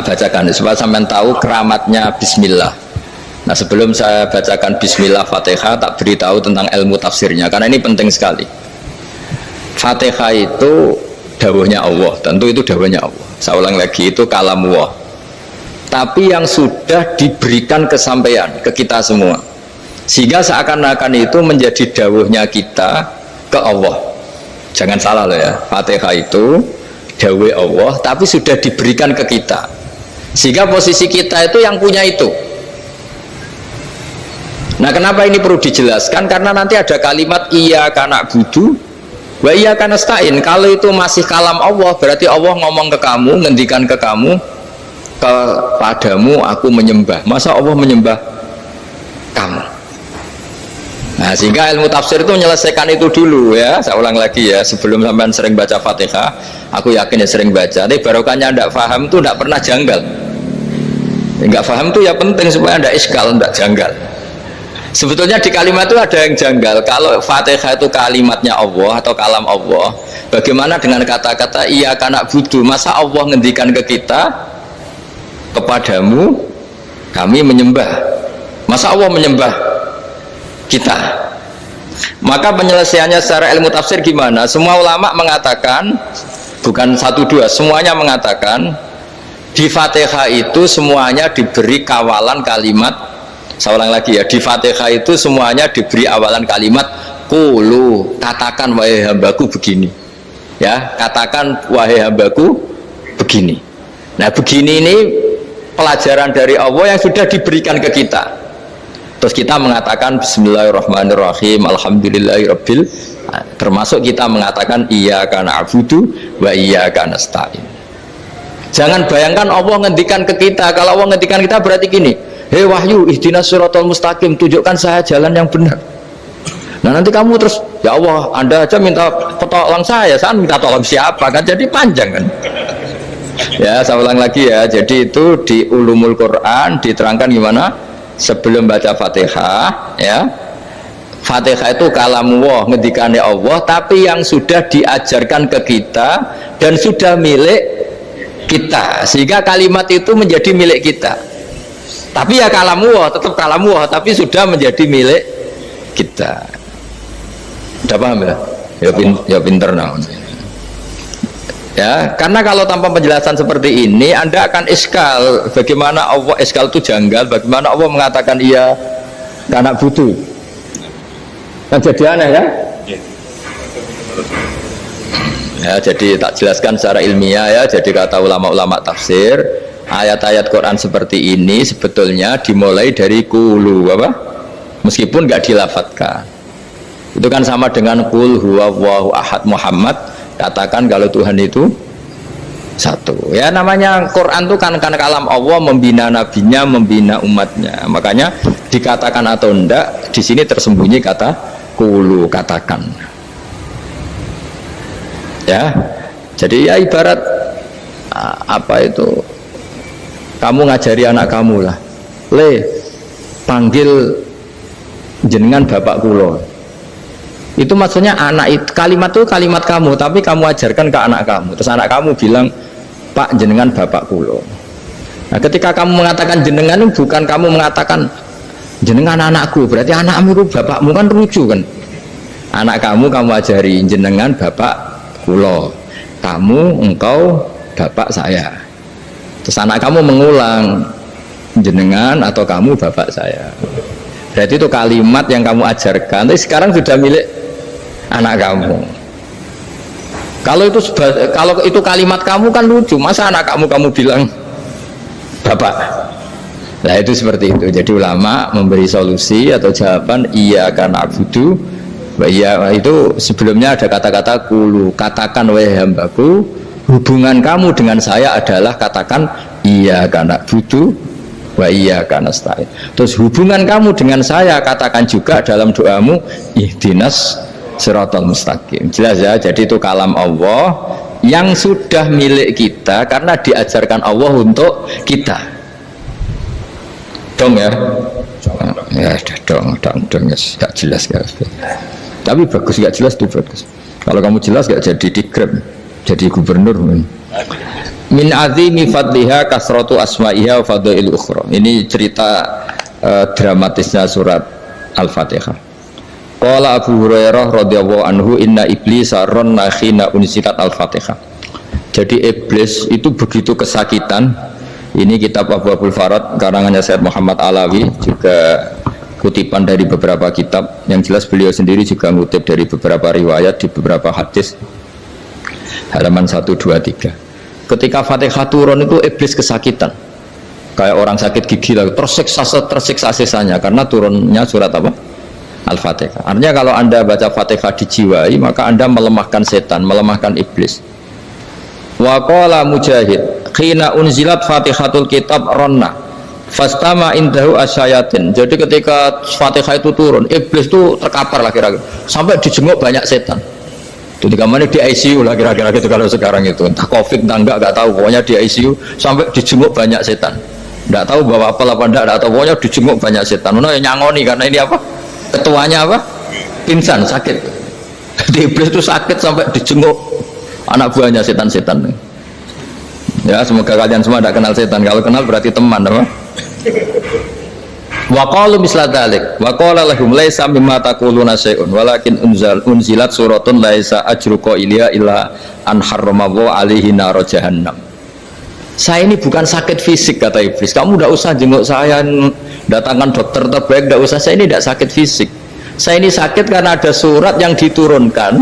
tak bacakan supaya sampean tahu keramatnya bismillah. Nah, sebelum saya bacakan bismillah Fatihah, tak beritahu tentang ilmu tafsirnya karena ini penting sekali. Fatihah itu dawuhnya Allah, tentu itu dawuhnya Allah. Saya ulang lagi, itu kalamullah. Tapi yang sudah diberikan kesampaian ke kita semua. Sehingga seakan-akan itu menjadi dawuhnya kita ke Allah. Jangan salah loh ya, Fatihah itu dawuh Allah tapi sudah diberikan ke kita. Sehingga posisi kita itu yang punya itu. Nah, kenapa ini perlu dijelaskan? Karena nanti ada kalimat iyyaka na'budu wa iyyaka nasta'in. Kalau itu masih kalam Allah, berarti Allah ngomong ke kamu, ngendikan ke kamu, kepadamu aku menyembah. Masa Allah menyembah kamu? Nah, sehingga ilmu tafsir itu menyelesaikan itu dulu ya. Saya ulang lagi ya, sebelum sampean sering baca Fatihah, aku yakin ya sering baca. Tapi barokahnya tidak paham itu tidak pernah janggal. Enggak paham itu ya penting supaya tidak iskal, tidak janggal. Sebetulnya di kalimat itu ada yang janggal. Kalau Fatihah itu kalimatnya Allah atau kalam Allah, bagaimana dengan kata-kata iyyaka na'budu? Masa Allah ngendikan ke kita, kepadamu kami menyembah? Masa Allah menyembah kita? Maka penyelesaiannya secara ilmu tafsir gimana? Semua ulama mengatakan, bukan satu dua, semuanya mengatakan di Fatihah itu semuanya diberi kawalan kalimat. Saya ulang lagi ya, di Fatihah itu semuanya diberi awalan kalimat qulu, katakan wahai hambaku begini ya, katakan wahai hambaku begini. Nah, begini ini pelajaran dari Allah yang sudah diberikan ke kita. Terus kita mengatakan bismillahirrahmanirrahim, alhamdulillahirabbil, termasuk kita mengatakan iyyaka na'budu wa iyyaka nasta'in. Jangan bayangkan Allah ngendikan ke kita. Kalau Allah ngendikan kita berarti gini, hei wahyu ihdinas siratal mustaqim, tunjukkan saya jalan yang benar. Nah, nanti kamu terus, ya Allah, Anda aja minta tolong saya minta tolong siapa? Kan jadi panjang kan. Ya, saya ulang lagi ya. Jadi itu di Ulumul Quran diterangkan gimana? Sebelum baca Fatihah ya, Fatihah itu kalamullah, ngendikane Allah, tapi yang sudah diajarkan ke kita dan sudah milik kita, sehingga kalimat itu menjadi milik kita. Tapi ya kalamullah, tetap kalamullah, tapi sudah menjadi milik kita. Udah paham ya? Ya pinter nah. Ya, karena kalau tanpa penjelasan seperti ini Anda akan iskal. Bagaimana Allah, iskal itu janggal, bagaimana Allah mengatakan iya karena butuh, kan jadi aneh ya. Ya, jadi tak jelaskan secara ilmiah ya. Jadi kata ulama-ulama tafsir, ayat-ayat Quran seperti ini sebetulnya dimulai dari qulu apa? Meskipun nggak dilafatkan. Itu kan sama dengan qul huwallahu ahad Muhammad, katakan kalau Tuhan itu satu. Ya, namanya Quran itu kan kalam Allah, membina nabinya, membina umatnya. Makanya dikatakan atau enggak, di sini tersembunyi kata qulu, katakan. Ya, jadi ya ibarat apa itu, kamu ngajari anak kamu lah, panggil jenengan bapak kulo. Itu maksudnya anak itu, kalimat itu kalimat kamu, tapi kamu ajarkan ke anak kamu. Terus anak kamu bilang, Pak, jenengan bapak kulo. Nah, ketika kamu mengatakan jenengan, bukan kamu mengatakan jenengan anakku, berarti anakmu itu bapakmu, kan lucu kan. Anak kamu ajari jenengan bapak kulo, kamu, engkau bapak saya. Terus anak kamu mengulang, jenengan atau kamu bapak saya. Berarti itu kalimat yang kamu ajarkan, tapi sekarang sudah milik anak kamu. Kalau itu kalimat kamu kan lucu, masa anak kamu bilang bapak. Nah, itu seperti itu. Jadi ulama memberi solusi atau jawaban iyyaka na'budu wa iya, itu sebelumnya ada kata-kata qulu, katakan wahai hambaku, hubungan kamu dengan saya adalah katakan iyyaka na'budu wa iyyaka nasta'in. Terus hubungan kamu dengan saya katakan juga dalam doamu ihdinas siratal mustaqim. Jelas ya. Jadi itu kalam Allah yang sudah milik kita karena diajarkan Allah untuk kita. Dong ya. Ya dong yes. Gak jelas gak. Tapi bagus, gak jelas itu bagus. Kalau kamu jelas gak jadi digrab. jadi gubernur. Min azimi fadliha kasratu asma'iha wa fadail ukhra. Ini cerita dramatisnya surat Al-Fatihah. Qala Abu Hurairah radhiyallahu anhu inna iblisa ranna khina unzilat Al-Fatihah. Jadi iblis itu begitu kesakitan. Ini kitab Abwaabul Farad karangannya Syekh Muhammad Alawi, juga kutipan dari beberapa kitab. Yang jelas beliau sendiri juga ngutip dari beberapa riwayat di beberapa hadis. Halaman 1, 2, 3. Ketika Fatihah turun itu iblis kesakitan, kayak orang sakit gigi lah, tersiksa sisanya karena turunnya surat apa? Al-Fatihah. Artinya kalau anda baca Fatihah dijiwai, maka anda melemahkan setan, melemahkan iblis. Wa qala Mujahid khina unzilat Fatihatul kitab ronna fastama indahu asyayatin. Jadi ketika Fatihah itu turun, iblis itu terkapar lah kira-kira, sampai dijenguk banyak setan. Jadi kemana di ICU lah kira-kira gitu kalau sekarang itu, entah COVID entah enggak tahu, pokoknya di ICU sampai dijenguk banyak setan. Enggak tahu bawa apa enggak tahu, pokoknya dijenguk banyak setan. Mana yang nyangoni karena ini apa? Ketuanya apa? Pingsan, sakit. Di iblis itu sakit sampai dijenguk anak buahnya setan-setan. Ya semoga kalian semua tidak kenal setan. Kalau kenal berarti teman, apa? Wa qalu misla dzalik wa qala lahum laisa mimma taquluna syai'un walakin unzilat suratun laisa ajru qailiha illa an harramallahu alaihi nar jahannam. Saya ini bukan sakit fisik kata iblis. Kamu tidak usah jenguk saya, datangkan dokter terbaik, tidak usah. Saya ini tidak sakit fisik. Saya ini sakit karena ada surat yang diturunkan,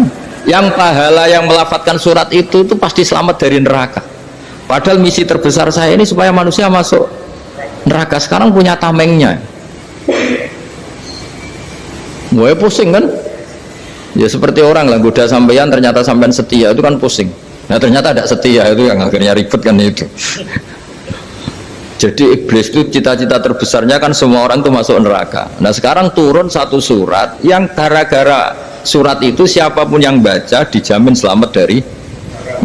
yang pahala yang melafatkan surat itu pasti selamat dari neraka. Padahal misi terbesar saya ini supaya manusia masuk neraka. Sekarang punya tamengnya. Gue pusing kan? Ya seperti orang lah, goda sampeyan ternyata sampean setia, itu kan pusing. Nah ternyata tidak setia, itu yang akhirnya ribet kan itu. Jadi iblis itu cita-cita terbesarnya kan semua orang itu masuk neraka. Nah sekarang turun satu surat yang gara-gara surat itu siapapun yang baca dijamin selamat dari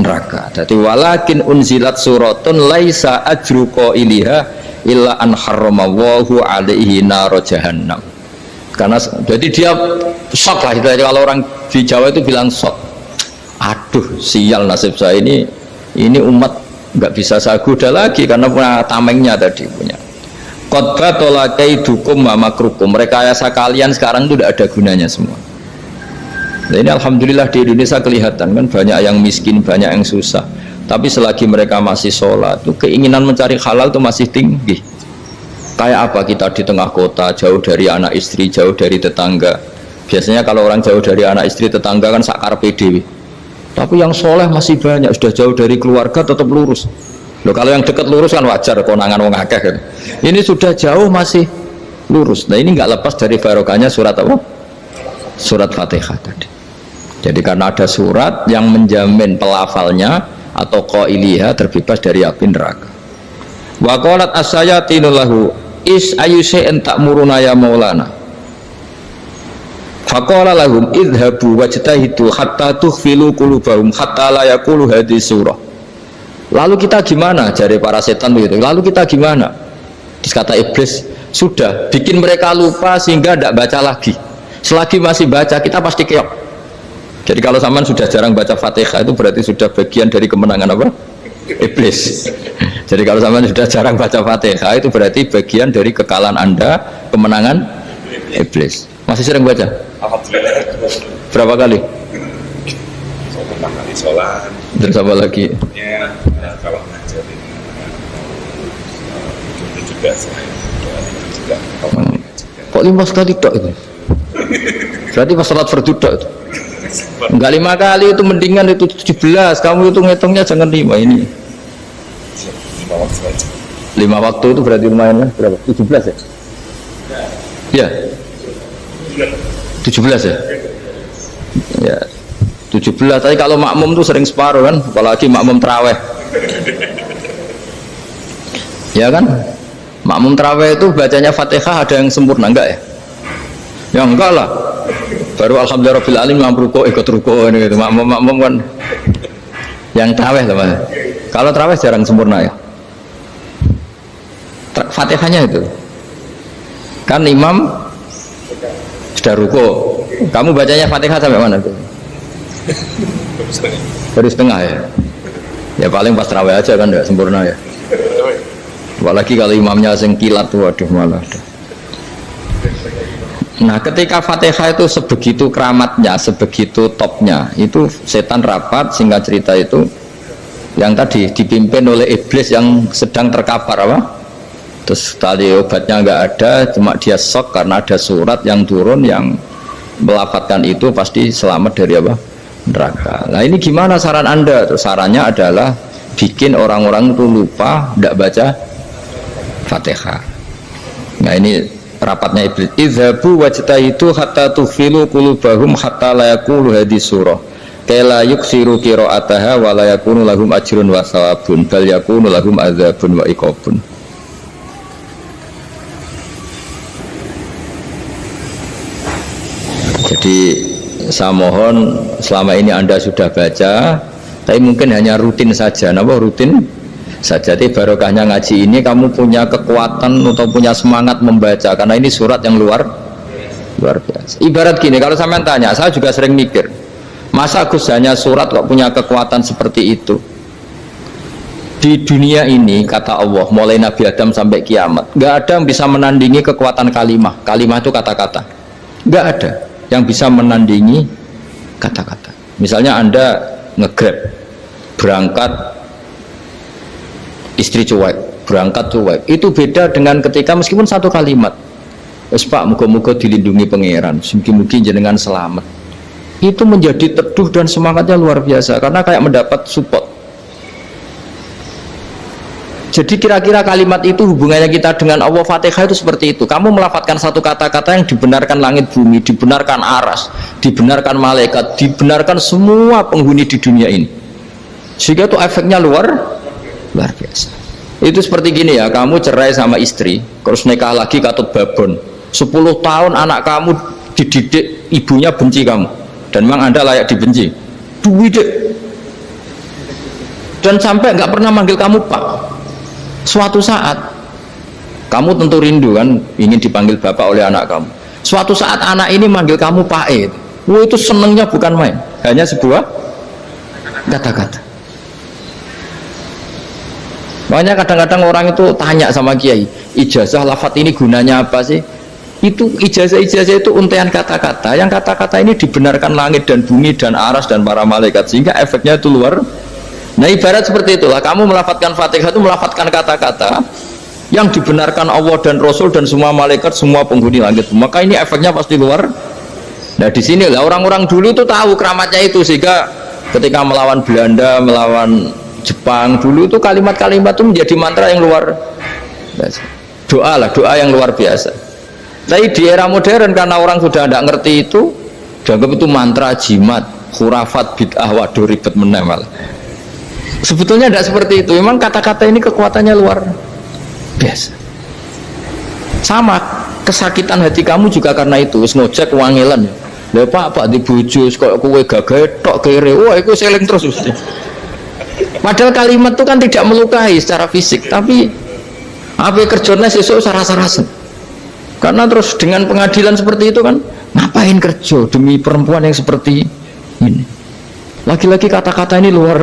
neraka. Jadi walakin unzilat suratun laisa ajru qailiha illa an harramallahu alaihi nar jahannam. Karena jadi dia shock lah, kalau orang di Jawa itu bilang shock. Aduh sial nasib saya ini umat nggak bisa saya goda lagi karena punya tamengnya tadi punya. Qad batala kaidukum wa makrukum. Rekayasa kalian sekarang itu tidak ada gunanya semua. Nah, ini alhamdulillah di Indonesia kelihatan kan banyak yang miskin, banyak yang susah. Tapi selagi mereka masih sholat, itu keinginan mencari halal itu masih tinggi. Kayak apa kita di tengah kota, jauh dari anak istri, jauh dari tetangga. Biasanya kalau orang jauh dari anak istri, tetangga kan sakar PDW. Tapi yang soleh masih banyak, sudah jauh dari keluarga tetap lurus. Loh, kalau yang dekat lurus kan wajar, konangan wong akeh kan. Ini sudah jauh masih lurus. Nah ini nggak lepas dari barokahnya surat apa? Surat Fatihah tadi. Jadi karena ada surat yang menjamin pelafalnya atau qailiha terbebas dari api neraka. Wa qalat as-sayatinu lahu is ayyusai'in ta'muruna ya maulana. Faqala lahum idhabu wajtahidu hatta tukhfilu qulubahum hatta la yaqulu hadhihi surah. Lalu kita gimana, jari para setan begitu. Lalu kita gimana? Terus kata iblis, sudah bikin mereka lupa sehingga tidak baca lagi. Selagi masih baca kita pasti keok. Jadi kalau sampean sudah jarang baca Fatihah itu berarti sudah bagian dari kemenangan apa? Iblis. Jadi kalau sampean sudah jarang baca Fatihah itu berarti bagian dari kekalahan Anda, kemenangan iblis. Masih sering baca? Alhamdulillah. Berapa kali? Pertama kali sholat. Terus apa lagi? Ya, kalau ngajarin itu juga saya juga. Kok 5 kali tok itu? Berarti pas sholat fardu tok itu? Enggak 5 kali, itu mendingan itu 17. Kamu itu ngitungnya jangan 5 ini. 5 waktu aja. 5 waktu itu berarti lumayan lah. Berapa? 17 ya? Ya. 17 ya? Ya. 17. Tapi kalau makmum tuh sering separuh kan, apalagi makmum tarawih. Ya kan? Makmum tarawih itu bacanya Fatihah ada yang sempurna enggak ya? Ya enggak lah. Baru alhamdulillah rabbil alamin mampu ruko ikut ruko ini gitu. Makmum kan yang tarawih teman. Kalau tarawih jarang sempurna ya. Fatihahnya itu. Kan imam sudah ruko. Kamu bacanya Fatihah sampai mana tuh? Baru setengah ya. Ya paling pas tarawih aja kan enggak sempurna ya. Apalagi kalau imamnya sing kilat, waduh malah. Nah, ketika Fatihah itu sebegitu keramatnya, sebegitu topnya, itu setan rapat, singkat cerita itu yang tadi dipimpin oleh iblis yang sedang terkapar apa? Terus tali obatnya nggak ada, cuma dia shock karena ada surat yang turun yang melafatkan itu pasti selamat dari apa? Neraka. Nah ini gimana saran Anda? Terus sarannya adalah bikin orang-orang itu lupa, tidak baca Fatihah. Nah ini rapatnya iblis. Idhabu wajtahidu hatta tufilu qulubahum hatta la yaqulu hadhihi surah. Kala yuksiru qira'ataha wa la yakunu lahum ajrun wa thawabun bal yakunu lahum adzabun wa iqabun. Jadi saya mohon selama ini Anda sudah baca, tapi mungkin hanya rutin saja. Napa rutin saja? Jadi barokahnya ngaji ini kamu punya kekuatan atau punya semangat membaca karena ini surat yang luar biasa. Ibarat gini, kalau sampean tanya, saya juga sering mikir, masa Gus hanya surat kok punya kekuatan seperti itu? Di dunia ini kata Allah, mulai Nabi Adam sampai kiamat, nggak ada yang bisa menandingi kekuatan kalimah. Kalimah itu kata-kata, nggak ada yang bisa menandingi kata-kata. Misalnya Anda nge-grab berangkat, istri cuek, berangkat cuek, itu beda dengan ketika meskipun satu kalimat, wes Pak, muga-muga dilindungi pangeran, mungkin jenengan selamat, itu menjadi teduh dan semangatnya luar biasa karena kayak mendapat support. Jadi kira-kira kalimat itu hubungannya kita dengan Allah. Fatihah itu seperti itu. Kamu melafadzkan satu kata-kata yang dibenarkan langit bumi, dibenarkan aras, dibenarkan malaikat, dibenarkan semua penghuni di dunia ini. Sehingga itu efeknya luar biasa. Itu seperti gini ya, kamu cerai sama istri, terus nikah lagi katut babon. 10 tahun anak kamu dididik, ibunya benci kamu. Dan memang Anda layak dibenci. Dididik. Dan sampai nggak pernah manggil kamu Pak. Suatu saat kamu tentu rindu kan ingin dipanggil bapak oleh anak kamu. Suatu saat anak ini manggil kamu Pak E. Itu senengnya bukan main, hanya sebuah kata-kata. Makanya kadang-kadang orang itu tanya sama kiai, ijazah lafadz ini gunanya apa sih? Itu ijazah itu untaian kata-kata. Yang kata-kata ini dibenarkan langit dan bumi dan aras dan para malaikat, sehingga efeknya itu luar. Nah ibarat seperti itulah, kamu melafadzkan Fatihah itu melafadzkan kata-kata yang dibenarkan Allah dan Rasul dan semua malaikat, semua penghuni langit. Maka ini efeknya pasti luar. Nah di sini lah orang-orang dulu itu tahu keramatnya itu, sehingga ketika melawan Belanda, melawan Jepang dulu itu kalimat-kalimat itu menjadi mantra yang luar biasa. Doa lah, doa yang luar biasa. Tapi di era modern karena orang sudah tidak ngerti itu, dianggap itu mantra, jimat, khurafat, bid'ah, waduh ribet menemal. Sebetulnya tidak seperti itu. Memang kata-kata ini kekuatannya luar biasa. Sama kesakitan hati kamu juga karena itu. Wis ngojek wangilan. Lha Pak di bojo kok kowe gagah tok kere. Wah, iku seling terus mesti. Padahal kalimat itu kan tidak melukai secara fisik, tapi apa kerjanya sesuk sarasa-rasen. Karena terus dengan pengadilan seperti itu kan, ngapain kerja demi perempuan yang seperti ini? Lagi-lagi kata-kata ini luar.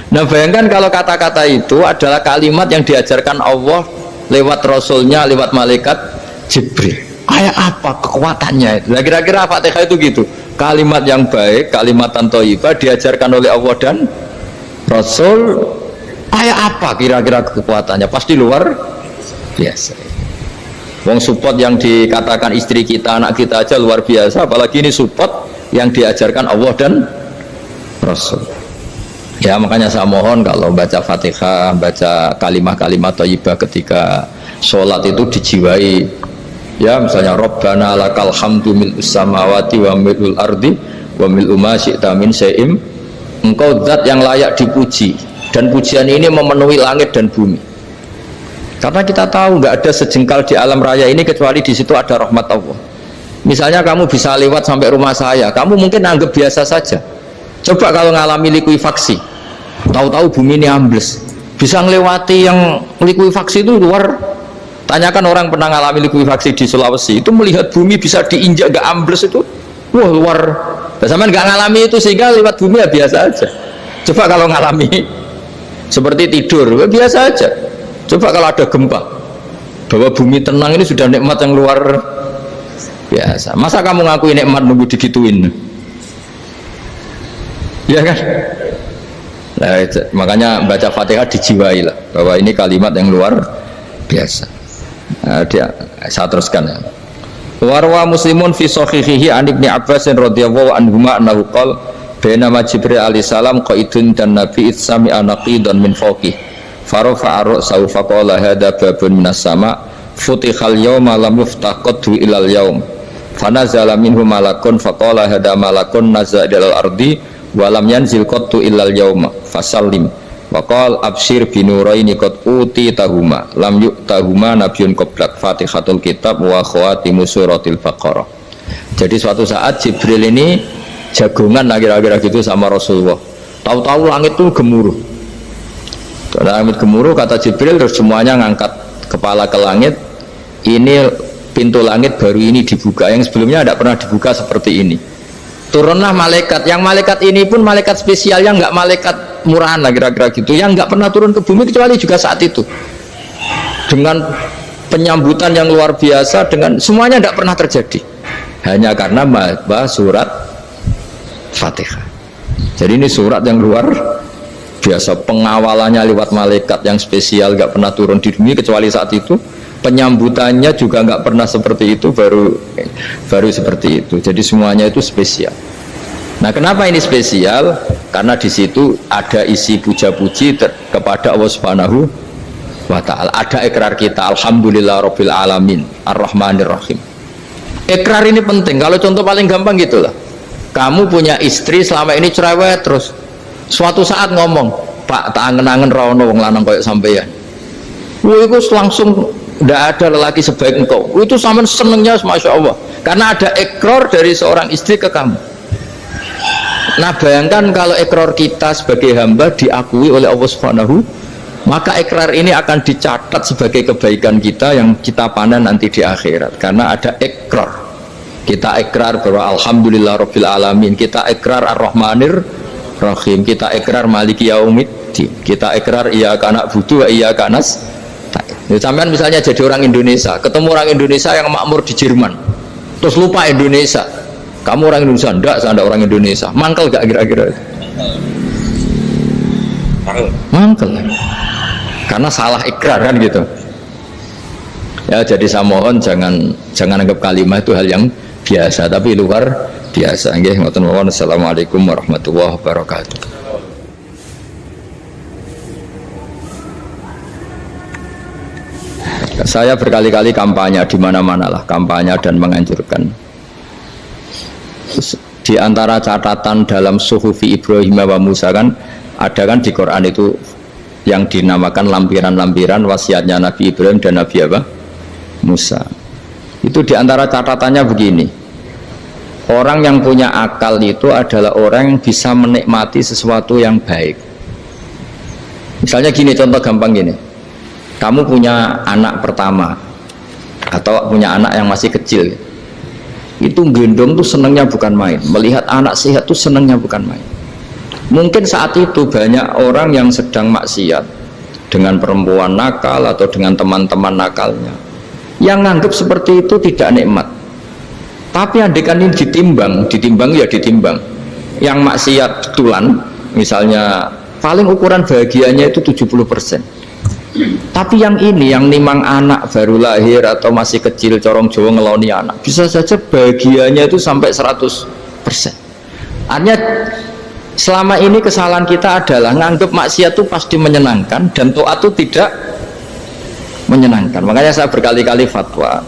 Nah bayangkan kalau kata-kata itu adalah kalimat yang diajarkan Allah lewat Rasulnya, lewat malaikat Jibril. Kayak apa kekuatannya itu? Nah, kira-kira Fatihah itu gitu. Kalimat yang baik, kalimatan thayyibah diajarkan oleh Allah dan Rasul. Kayak apa kira-kira kekuatannya? Pasti luar biasa. Wong support yang dikatakan istri kita, anak kita aja luar biasa, apalagi ini support yang diajarkan Allah dan Rasul. Ya makanya saya mohon kalau baca Fatihah, baca kalimat-kalimat thayyibah ketika sholat itu dijiwai. Ya misalnya Rabbana lakal hamdu mil'us samawati wa mil'ul ardi wa mil'u ma syi'ta min syai'im. Engkau zat yang layak dipuji, dan pujian ini memenuhi langit dan bumi. Karena kita tahu nggak ada sejengkal di alam raya ini kecuali di situ ada rahmat Allah. Misalnya kamu bisa lewat sampai rumah saya, kamu mungkin anggap biasa saja. Coba kalau ngalami likuifaksi, tahu-tahu bumi ini ambles, bisa ngelewati yang likuifaksi itu luar. Tanyakan orang pernah ngalami likuifaksi di Sulawesi, itu melihat bumi bisa diinjak gak ambles itu, wah luar Sampean nggak ngalami itu sehingga lewat bumi ya biasa aja. Coba kalau ngalami seperti tidur, ya biasa aja. Coba kalau ada gempa, bahwa bumi tenang ini sudah nikmat yang luar biasa. Masa kamu ngakui nikmat nunggu digituin? Ya kan? Nah, makanya baca Fatihah dijiwai lah bahwa ini kalimat yang luar biasa. Nah, saya teruskan ya. Warwa Muslimun fi sahihihi an Ibnu Abbas radhiyallahu anhuma annahu qala bainama Jibril alaihi salam qaidun dan Nabi itsami anaqidan min fawqih farafa'a ra'sahu faqala hadza babun minas sama futihal yawma lam yuftaqadhu ilal yawm fanazala minhu malakun faqala hadza malakun nazala ilal ardi wa lam yanzil qattu ilal yawma fasallim waqal absyir binuraini qad utitahuma lam yu'tahuma nabiyyun qablak Fatihatul kitab wa khawatimu suratil Baqarah. Jadi suatu saat Jibril ini jagongan kira-kira gitu sama Rasulullah. Tahu-tahu langit itu gemuruh. Langit gemuruh kata Jibril, terus semuanya ngangkat kepala ke langit. Ini pintu langit baru ini dibuka, yang sebelumnya tidak pernah dibuka seperti ini. Turunlah malaikat, yang malaikat ini pun malaikat spesial, yang nggak malaikat murahan lah kira-kira gitu, yang nggak pernah turun ke bumi kecuali juga saat itu, dengan penyambutan yang luar biasa, dengan semuanya tidak pernah terjadi, hanya karena bahas surat Fatihah. Jadi ini surat yang luar biasa, pengawalannya lewat malaikat yang spesial, nggak pernah turun di bumi kecuali saat itu, penyambutannya juga nggak pernah seperti itu, baru seperti itu. Jadi semuanya itu spesial. Nah, kenapa ini spesial? Karena di situ ada isi puja-puji kepada Allah Subhanahu wa Ta'ala. Ada ikrar kita, alhamdulillah rabbil alamin ar-rahmanir rahim. Ikrar ini penting. Kalau contoh paling gampang gitulah, kamu punya istri selama ini cerewet terus, suatu saat ngomong, Pak, tak angen-angen rawono wong lanang koyo sampeyan. Itu langsung tidak ada lelaki sebaik engkau. Itu sama senengnya, masya Allah, karena ada ikrar dari seorang istri ke kamu. Nah, bayangkan kalau ikrar kita sebagai hamba diakui oleh Allah Subhanahu, maka ikrar ini akan dicatat sebagai kebaikan kita yang kita panen nanti di akhirat, karena ada ikrar. Kita ikrar bahwa alhamdulillah rabbil alamin, kita ikrar ar-rahmanir rahim, kita ikrar maliki yaumiddin, kita ikrar iyyaka na'budu wa iyyaka nasta'in. Sampean misalnya jadi orang Indonesia, ketemu orang Indonesia yang makmur di Jerman, terus lupa Indonesia. Kamu orang Indonesia? Enggak, saya ada orang Indonesia. Mangkel gak kira-kira? Mangkel. Karena salah ikrar kan gitu. Ya, jadi saya mohon jangan anggap kalimat itu hal yang biasa, tapi luar biasa. Nggih, ngoten mawon. Assalamualaikum warahmatullahi wabarakatuh. Saya berkali-kali kampanye di mana-mana lah, kampanye dan menganjurkan. Di antara catatan dalam Suhufi Ibrahim wa Musa kan ada kan di Quran itu yang dinamakan lampiran-lampiran wasiatnya Nabi Ibrahim dan Nabi apa? Musa. Itu di antara catatannya begini. Orang yang punya akal itu adalah orang yang bisa menikmati sesuatu yang baik. Misalnya gini, contoh gampang gini. Kamu punya anak pertama atau punya anak yang masih kecil, itu gendong tuh senengnya bukan main, melihat anak sehat tuh senengnya bukan main. Mungkin saat itu banyak orang yang sedang maksiat dengan perempuan nakal atau dengan teman-teman nakalnya, yang nganggap seperti itu tidak nikmat. Tapi andaikan ini ditimbang ya ditimbang, yang maksiat betulan misalnya paling ukuran bahagianya itu 70%. Tapi yang ini, yang nimang anak baru lahir atau masih kecil, corong Jawa ngeloni anak, bisa saja bahagianya itu sampai 100%. Artinya selama ini kesalahan kita adalah nganggap maksiat itu pasti menyenangkan dan taat itu tidak menyenangkan. Makanya saya berkali-kali fatwa,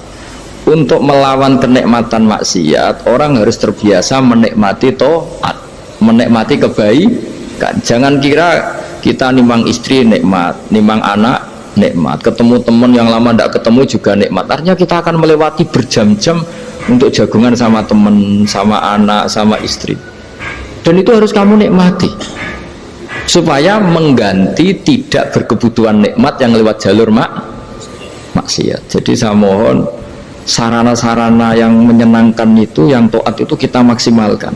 untuk melawan kenikmatan maksiat, orang harus terbiasa menikmati taat, menikmati kebaikan. Jangan kira kita nimang istri nikmat, nimang anak nikmat, ketemu teman yang lama tidak ketemu juga nikmat. Artinya kita akan melewati berjam-jam untuk jagungan sama teman, sama anak, sama istri. Dan itu harus kamu nikmati supaya mengganti tidak berkebutuhan nikmat yang lewat jalur maksiat. Jadi saya mohon sarana-sarana yang menyenangkan itu, yang taat itu kita maksimalkan.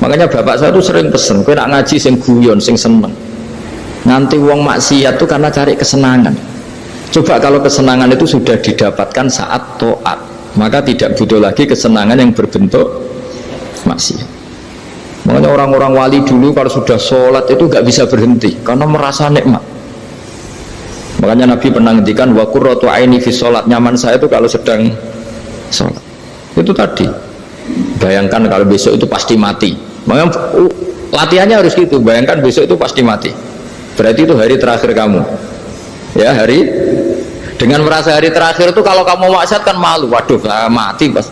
Makanya bapak saya tuh sering pesen, kowe nak ngaji sing guyon, sing seneng. Nanti wong maksiat tuh karena cari kesenangan. Coba kalau kesenangan itu sudah didapatkan saat taat, maka tidak butuh lagi kesenangan yang berbentuk maksiat. Makanya orang-orang wali dulu kalau sudah sholat itu gak bisa berhenti karena merasa nikmat. Makanya Nabi pernah ngendikan wa qurratu aini fi sholat, nyaman saya itu kalau sedang sholat. Itu tadi. Bayangkan kalau besok itu pasti mati. Makanya latihannya harus gitu. Bayangkan besok itu pasti mati. Berarti itu hari terakhir kamu. Ya, hari dengan merasa hari terakhir itu kalau kamu maksiat kan malu. Waduh, mati pas.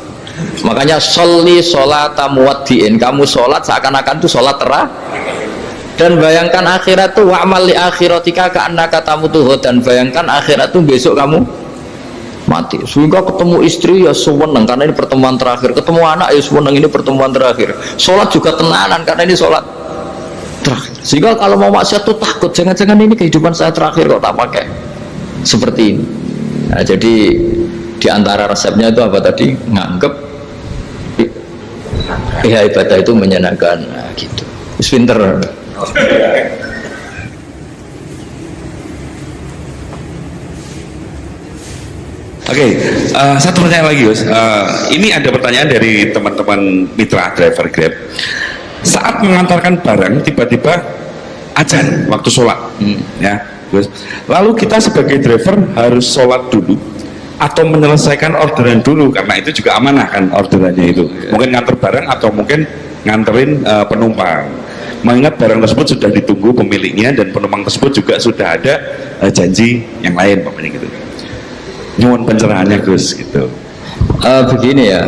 Makanya sholli sholata muwaddiin. Kamu sholat seakan-akan itu sholat terakhir. Dan bayangkan akhirat tuh wa'mal li akhiratika ka'annaka tamutuhu, dan bayangkan akhirat tuh besok kamu mati. Sehingga ketemu istri ya seneng karena ini pertemuan terakhir, ketemu anak ya seneng ini pertemuan terakhir, sholat juga tenanan karena ini sholat terakhir. Sehingga kalau mau maksiat tuh takut, jangan-jangan ini kehidupan saya terakhir kok tak pakai seperti ini. Nah, jadi diantara resepnya itu apa tadi? Nganggep ya ibadah itu menyenangkan, nah, gitu. Pinter. Oke, satu pertanyaan lagi, Gus. Ini ada pertanyaan dari teman-teman mitra driver Grab. Saat mengantarkan barang, tiba-tiba azan waktu sholat, ya, Gus. Lalu kita sebagai driver harus sholat dulu atau menyelesaikan orderan dulu, karena itu juga amanah kan orderannya itu. Mungkin nganter barang atau mungkin nganterin penumpang. Mengingat barang tersebut sudah ditunggu pemiliknya dan penumpang tersebut juga sudah ada janji yang lain, pokoknya gitu. Nyuwun pencerahannya, Gus, gitu. Begini ya,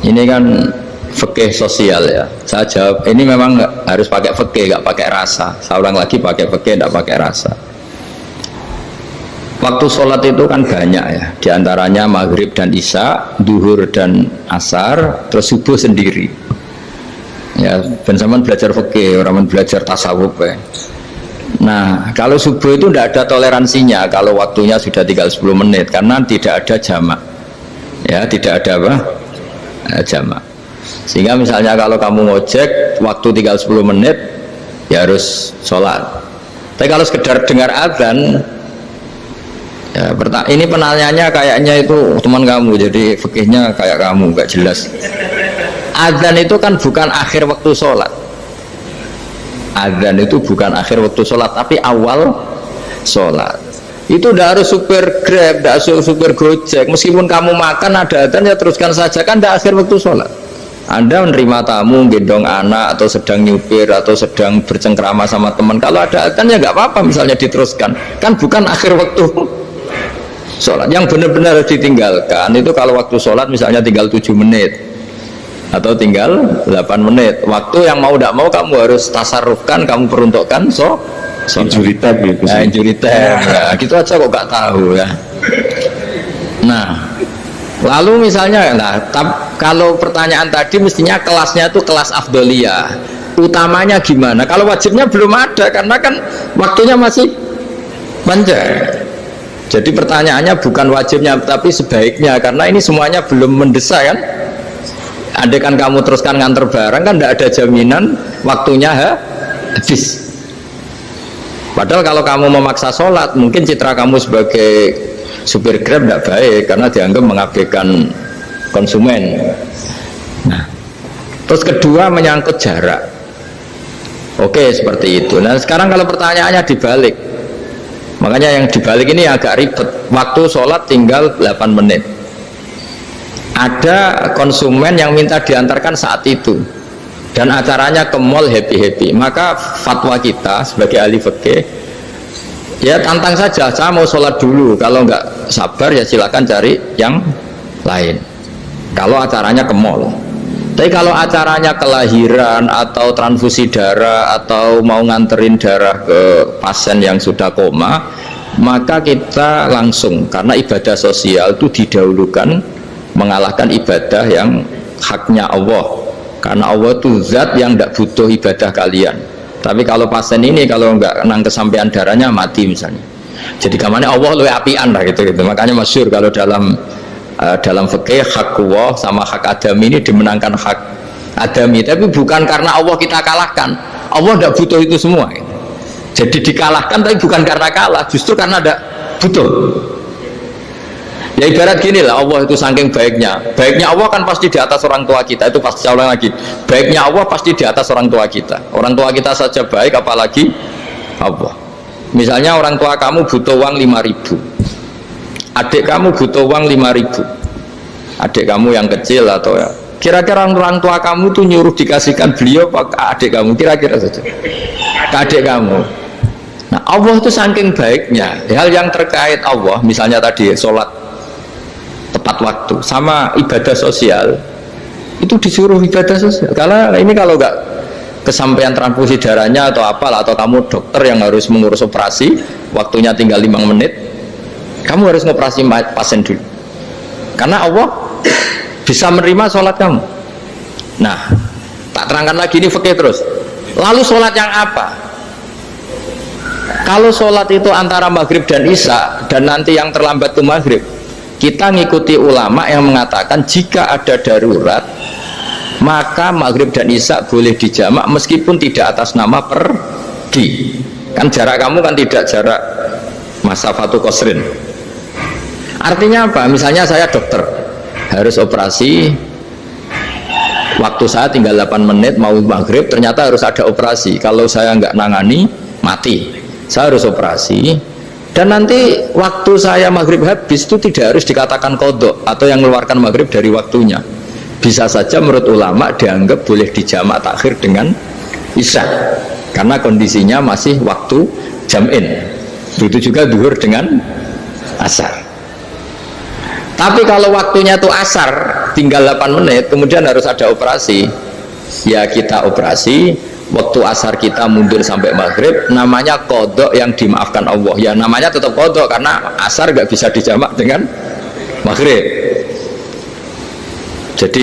ini kan fikih sosial ya. Saya jawab, ini memang harus pakai fikih, nggak pakai rasa. Saya ulang lagi, pakai fikih, nggak pakai rasa. Waktu sholat itu kan banyak ya, diantaranya maghrib dan isya, duhur dan asar, terus subuh sendiri. Ya, ben sampean belajar fikih, orang belajar tasawuf ya. Nah, kalau subuh itu tidak ada toleransinya kalau waktunya sudah tinggal 10 menit karena tidak ada jamak. Ya, tidak ada apa? Jamak. Sehingga misalnya kalau kamu ngojek waktu tinggal 10 menit ya harus sholat. Tapi kalau sekedar dengar azan ya, ini penanyanya kayaknya itu teman kamu, jadi fikihnya kayak kamu, nggak jelas. Azan itu kan bukan akhir waktu sholat. Azan itu bukan akhir waktu sholat, tapi awal sholat. Itu tidak harus supir Grab, tidak harus supir Gojek. Meskipun kamu makan ada azan ya teruskan saja, kan tidak akhir waktu sholat. Anda menerima tamu, gendong anak, atau sedang nyupir, atau sedang bercengkrama sama teman. Kalau ada azan ya nggak apa-apa, misalnya diteruskan. Kan bukan akhir waktu sholat. Yang benar-benar harus ditinggalkan itu kalau waktu sholat misalnya tinggal 7 menit. Atau tinggal 8 menit. Waktu yang mau tidak mau kamu harus tasarrufkan, kamu peruntukkan injury time ya, Gus. Injury time. Ya, gitu aja kok gak tahu ya. Nah, lalu misalnya kalau pertanyaan tadi mestinya kelasnya itu kelas afdoliyah. Utamanya gimana? Kalau wajibnya belum ada karena kan waktunya masih panjang. Jadi pertanyaannya bukan wajibnya tapi sebaiknya, karena ini semuanya belum mendesak kan. Andai kan kamu teruskan nganter barang kan tidak ada jaminan waktunya habis. Padahal kalau kamu memaksa sholat, mungkin citra kamu sebagai supir Grab tidak baik karena dianggap mengabaikan konsumen. Nah, terus kedua menyangkut jarak. Oke, seperti itu. Nah, sekarang kalau pertanyaannya dibalik, makanya yang dibalik ini agak ribet. Waktu sholat tinggal 8 menit. Ada konsumen yang minta diantarkan saat itu dan acaranya ke mall happy-happy, maka fatwa kita sebagai ahli fikih ya tantang saja, saya mau sholat dulu, kalau nggak sabar ya silakan cari yang lain kalau acaranya ke mall. Tapi kalau acaranya kelahiran atau transfusi darah atau mau nganterin darah ke pasien yang sudah koma, maka kita langsung, karena ibadah sosial itu didahulukan mengalahkan ibadah yang haknya Allah, karena Allah itu zat yang tidak butuh ibadah kalian. Tapi kalau pasien ini kalau nggak nang kesampaian darahnya mati misalnya, jadi kamarnya Allah lebih apian lah gitu. Makanya masyhur kalau dalam fikih hak Allah sama hak Adam ini dimenangkan hak adami, tapi bukan karena Allah kita kalahkan. Allah tidak butuh itu semua. Jadi dikalahkan tapi bukan karena kalah, justru karena tidak butuh. Ya ibarat gini lah, Allah itu saking baiknya Allah kan pasti di atas orang tua kita, itu pasti saya ulang lagi, baiknya Allah pasti di atas orang tua kita saja baik, apalagi Allah. Misalnya orang tua kamu butuh uang 5.000, adik kamu butuh uang 5.000, adik kamu yang kecil atau ya, kira-kira orang tua kamu tuh nyuruh dikasihkan beliau ke adik kamu, kira-kira saja ke adik kamu. Nah Allah itu saking baiknya, hal yang terkait Allah, misalnya tadi sholat tepat waktu sama ibadah sosial, itu disuruh ibadah sosial. Karena ini kalau nggak kesampaian transfusi darahnya atau apalah, atau kamu dokter yang harus mengurus operasi, waktunya tinggal 5 menit, kamu harus ngoperasi pasien dulu, karena Allah bisa menerima sholat kamu. Nah tak terangkan lagi, ini fikih terus. Lalu sholat yang apa? Kalau sholat itu antara maghrib dan isya, dan nanti yang terlambat itu maghrib, kita ngikuti ulama yang mengatakan jika ada darurat maka maghrib dan isya boleh dijamak meskipun tidak atas nama pergi. Kan jarak kamu kan tidak jarak masafatu qasrin. Artinya apa? Misalnya saya dokter harus operasi, waktu saya tinggal 8 menit mau maghrib, ternyata harus ada operasi. Kalau saya nggak nangani mati, saya harus operasi. Dan nanti waktu saya maghrib habis itu tidak harus dikatakan qadha atau yang mengeluarkan maghrib dari waktunya. Bisa saja menurut ulama dianggap boleh dijamak takhir dengan isya, karena kondisinya masih waktu jam'in. Begitu juga zuhur dengan asar. Tapi kalau waktunya itu asar, tinggal 8 menit, kemudian harus ada operasi, ya kita operasi. Waktu asar kita mundur sampai maghrib, namanya qadha yang dimaafkan Allah. Ya namanya tetap qadha karena asar nggak bisa dijamak dengan maghrib. Jadi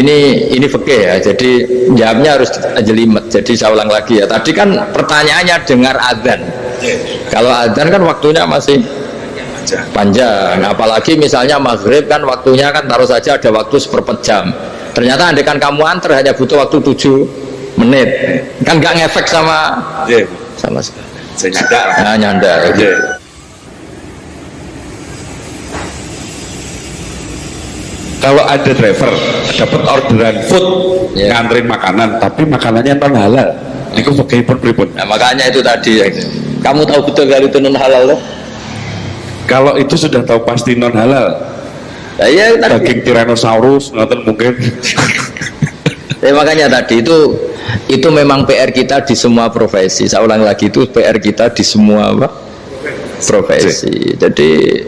ini fikih ya. Jadi jawabnya harus jelimet. Jadi saya ulang lagi ya. Tadi kan pertanyaannya dengar adzan. Kalau adzan kan waktunya masih panjang. Apalagi misalnya maghrib kan waktunya kan taruh saja ada waktu seperempat jam. Ternyata andekan kamu antar hanya butuh waktu 7 menit, kan nggak ngefek sama sama saya nyanda. Nah, nyanda gitu. Kalau ada driver dapat orderan food, nganterin makanan, tapi makanannya non halal, itu pakai pripun. Nah makanya itu tadi, kamu tahu betul kalau itu non halal loh? Kalau itu sudah tahu pasti non halal, nah, ya, daging Tyrannosaurus nonton mungkin. Makanya tadi itu memang PR kita di semua profesi. Saya ulang lagi, itu PR kita di semua profesi. Jadi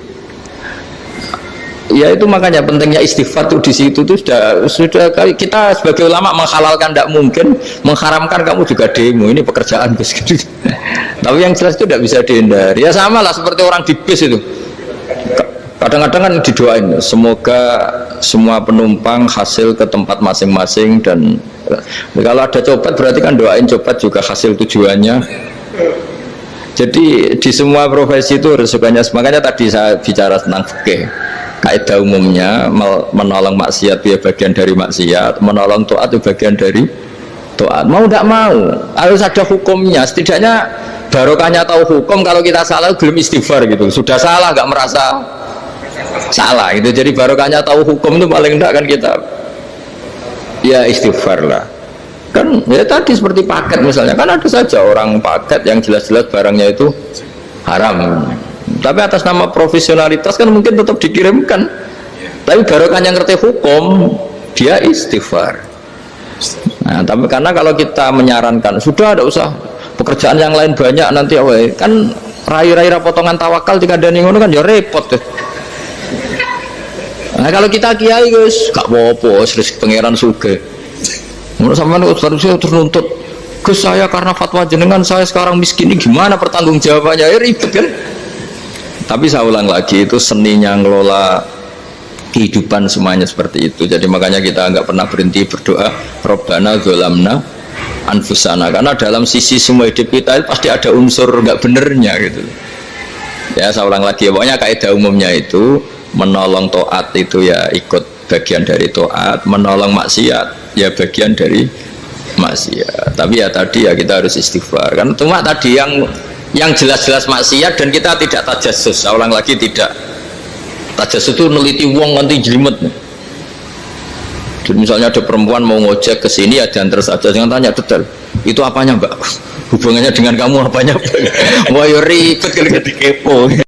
ya itu makanya pentingnya istighfar tuh di situ tuh sudah kita sebagai ulama menghalalkan tidak mungkin, mengharamkan kamu juga demo, ini pekerjaan bis gitu. Tapi yang jelas itu tidak bisa dihindari. Ya sama lah seperti orang di bis itu. Kadang-kadang kan didoain semoga semua penumpang hasil ke tempat masing-masing, dan kalau ada cobat berarti kan doain cobat juga hasil tujuannya. Jadi di semua profesi itu resikonya. Makanya tadi saya bicara tentang fikih, kaidah umumnya menolong maksiat itu bagian dari maksiat, menolong taat itu bagian dari taat. Mau tidak mau harus ada hukumnya. Setidaknya barokahnya tahu hukum. Kalau kita salah belum istighfar gitu, sudah salah nggak merasa salah itu. Jadi barokahnya tahu hukum itu paling enggak kan kita ya istighfar lah. Kan ya tadi seperti paket misalnya, kan ada saja orang paket yang jelas-jelas barangnya itu haram, tapi atas nama profesionalitas kan mungkin tetap dikirimkan, tapi barokahnya ngerti hukum dia istighfar. Nah tapi karena kalau kita menyarankan sudah ada usah pekerjaan yang lain banyak nanti kan rai-rai potongan tawakal jika ada ngono kan ya repot deh. Nah kalau kita kiai guys gak apa-apa, terus pangeran suge. Menurut sampean saya ternuntut, Gus saya karena fatwa jenengan saya sekarang miskin, ini gimana pertanggung jawabannya? Ya ribet kan. Tapi saya ulang lagi, itu seninya ngelola kehidupan semuanya seperti itu. Jadi makanya kita nggak pernah berhenti berdoa, Robbana dzolamna anfusana, karena dalam sisi semua hidup kita pasti ada unsur nggak benernya gitu. Ya saya ulang lagi, pokoknya kaidah umumnya itu menolong taat itu ya ikut bagian dari taat, menolong maksiat ya bagian dari maksiat. Tapi ya tadi ya kita harus istighfar kan. Cuma tadi yang jelas-jelas maksiat dan kita tidak tajassus. Saya ulang lagi, tidak tajassus itu neliti wong nanti jelimet. Jadi misalnya ada perempuan mau ngojek ke sini ya dan terus aja jangan tanya detail. Itu apanya Mbak? Hubungannya dengan kamu apanya? Wah, yo ribet kalau Jadi kepo.